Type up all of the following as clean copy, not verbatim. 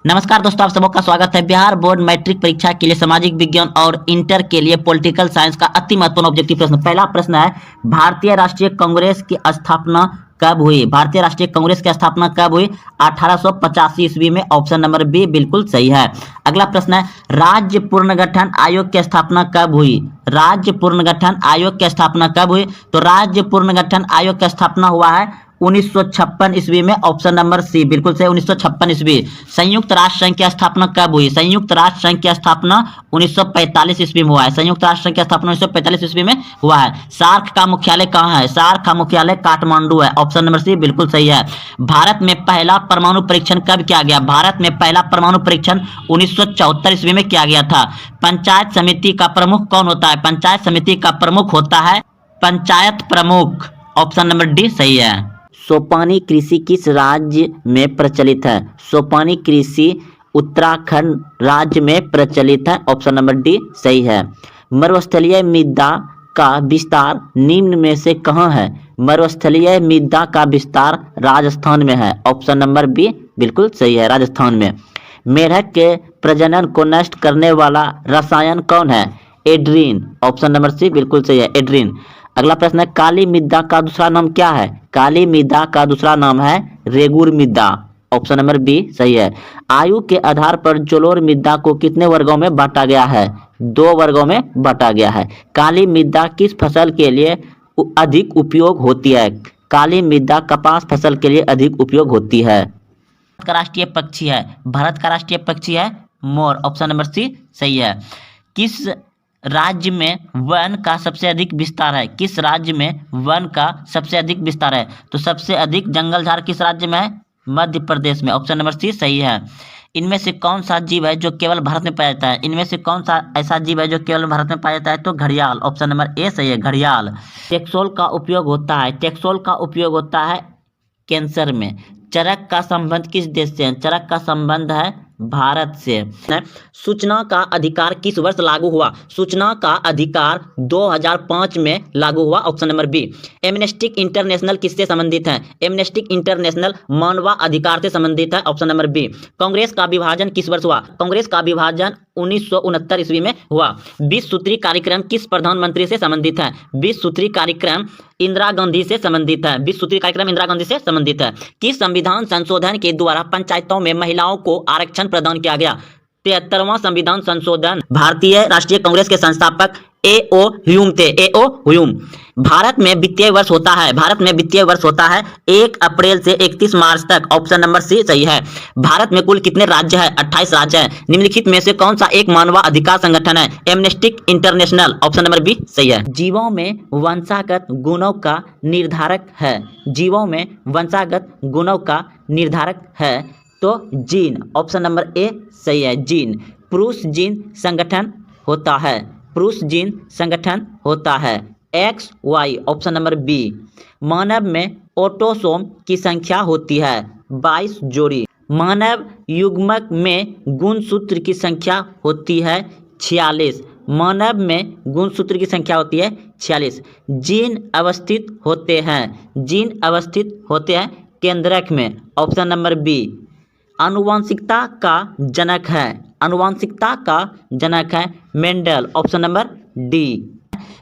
नमस्कार दोस्तों, आप सबों का स्वागत है। बिहार बोर्ड मैट्रिक परीक्षा के लिए सामाजिक विज्ञान और इंटर के लिए पॉलिटिकल साइंस का अति महत्वपूर्ण ऑब्जेक्टिव प्रश्न। पहला प्रश्न है, भारतीय राष्ट्रीय कांग्रेस की स्थापना कब हुई? भारतीय राष्ट्रीय कांग्रेस की स्थापना कब हुई? 1885 ईस्वी में। ऑप्शन नंबर बी बिल्कुल सही है। अगला प्रश्न है, राज्य पुनर्गठन आयोग की स्थापना कब हुई? राज्य पुनर्गठन आयोग की स्थापना कब हुई? तो राज्य पुनर्गठन आयोग की स्थापना हुआ है 1956 ईस्वी में। ऑप्शन नंबर सी बिल्कुल सही, 1956 ईस्वी। संयुक्त राष्ट्र संघ की स्थापना कब हुई? संयुक्त राष्ट्र संघ की स्थापना 1945 ईस्वी में हुआ है। संयुक्त राष्ट्र संघ की स्थापना 1945 ईस्वी में हुआ है। सार्क का मुख्यालय कहाँ है? सार्क का मुख्यालय काठमांडू है। ऑप्शन नंबर सी बिल्कुल सही है। भारत में पहला परमाणु परीक्षण कब किया गया? भारत में पहला परमाणु परीक्षण 1974 ईस्वी में किया गया था। पंचायत समिति का प्रमुख कौन होता है? पंचायत समिति का प्रमुख होता है पंचायत प्रमुख। ऑप्शन नंबर डी सही है। सोपानी कृषि किस राज्य में प्रचलित है? सोपानी कृषि उत्तराखंड राज्य में प्रचलित है। ऑप्शन नंबर डी सही है। मरुस्थलीय मृदा का विस्तार निम्न में से कहाँ है? मरुस्थलीय मृदा का विस्तार राजस्थान में है। ऑप्शन नंबर बी बिल्कुल सही है, राजस्थान में। मेढक के प्रजनन को नष्ट करने वाला रसायन कौन है? एड्रीन। ऑप्शन नंबर सी बिल्कुल सही है, एड्रीन। अगला प्रश्न है, काली मृदा का दूसरा नाम क्या है? काली मृदा का दूसरा नाम है रेगुर मृदा। ऑप्शन नंबर बी सही है। आयु के आधार पर जलोढ़ मृदा को कितने वर्गों में बांटा गया है? 2 वर्गों में बांटा गया है। काली मृदा किस फसल के लिए अधिक उपयोग होती है? काली मृदा कपास फसल के लिए अधिक उपयोग होती है। भारत का राष्ट्रीय पक्षी है, भारत का राष्ट्रीय पक्षी है मोर। ऑप्शन नंबर सी सही है। किस राज्य में वन का सबसे अधिक विस्तार है? किस राज्य में वन का सबसे अधिक विस्तार है? तो सबसे अधिक जंगल झाड़ किस राज्य में है? मध्य प्रदेश में। ऑप्शन नंबर सी सही है। इनमें से कौन सा जीव है जो केवल भारत में पाया जाता है? इनमें से कौन सा ऐसा जीव है जो केवल भारत में पाया जाता है? तो घड़ियाल। ऑप्शन नंबर ए सही है, घड़ियाल। टेक्सोल का उपयोग होता है, टेक्सोल का उपयोग होता है कैंसर में। चरक का संबंध किस देश से है? चरक का संबंध है भारत से। सूचना का अधिकार किस वर्ष लागू हुआ? सूचना का अधिकार 2005 में लागू हुआ। Option number B. Amnesty International किससे संबंधित है? एमनेस्टी इंटरनेशनल मानवाधिकार से संबंधित है। Option number B. कांग्रेस का विभाजन किस वर्ष हुआ? कांग्रेस का विभाजन 1969 ईस्वी में हुआ। 20 सूत्री कार्यक्रम किस प्रधानमंत्री से संबंधित है? 20 सूत्री कार्यक्रम इंदिरा गांधी से संबंधित है। 20 सूत्री कार्यक्रम इंदिरा गांधी से संबंधित है। किस संविधान संशोधन के द्वारा पंचायतों में महिलाओं को आरक्षण प्रदान किया गया? 73वां संविधान संशोधन। भारतीय राष्ट्रीय कांग्रेस के संस्थापक ए.ओ. ह्यूम थे। ए.ओ. ह्यूम। भारत में वित्तीय वर्ष होता है, भारत में वित्तीय वर्ष होता है 1 अप्रैल से 31 मार्च तक। ऑप्शन नंबर सी सही है। भारत में कुल कितने राज्य हैं? 28 राज्य हैं। निम्नलिखित में से कौन सा एक मानवाधिकार संगठन है? Amnesty International. Option number B सही है। जीवों में वंशागत गुणों का निर्धारक है, जीवों में वंशागत गुणों का निर्धारक है तो जीन। ऑप्शन नंबर ए सही है, जीन। पुरुष जीन संगठन होता है, पुरुष जीन संगठन होता है XY। Option number B. मानव में ऑटोसोम की संख्या होती है 22 जोड़ी। मानव युग्मक में गुणसूत्र की संख्या होती है 46। मानव में गुणसूत्र की संख्या होती है 46। जीन अवस्थित होते हैं, जीन अवस्थित होते हैं केंद्रक में। Option number B. आनुवांशिकता का जनक है, आनुवांशिकता का जनक है Mendel. Option number D.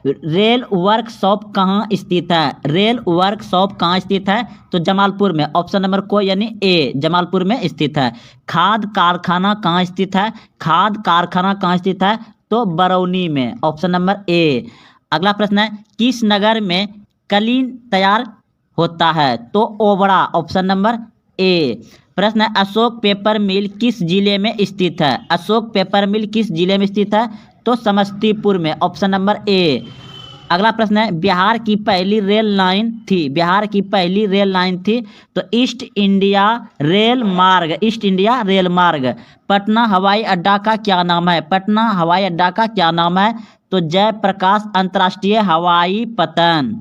Rail workshop कहाँ स्थित है? रेल वर्कशॉप कहाँ स्थित है? तो जमालपुर में। ऑप्शन नंबर को यानी ए जमालपुर में स्थित है। खाद कारखाना कहाँ स्थित है? खाद कारखाना कहाँ स्थित है? तो बरौनी में। Option number A. अगला प्रश्न है, किस नगर में कलीन तैयार होता है? तो ओबड़ा। Option number A. प्रश्न है, अशोक पेपर मिल किस जिले में स्थित है? अशोक पेपर मिल किस जिले में स्थित है? तो समस्तीपुर में। Option number A. अगला प्रश्न है, बिहार की पहली रेल लाइन थी, बिहार की पहली रेल लाइन थी तो ईस्ट इंडिया रेल मार्ग, ईस्ट इंडिया रेल मार्ग। पटना हवाई अड्डा का क्या नाम है? पटना हवाई अड्डा का क्या नाम है? तो जयप्रकाश अंतर्राष्ट्रीय हवाई पतन।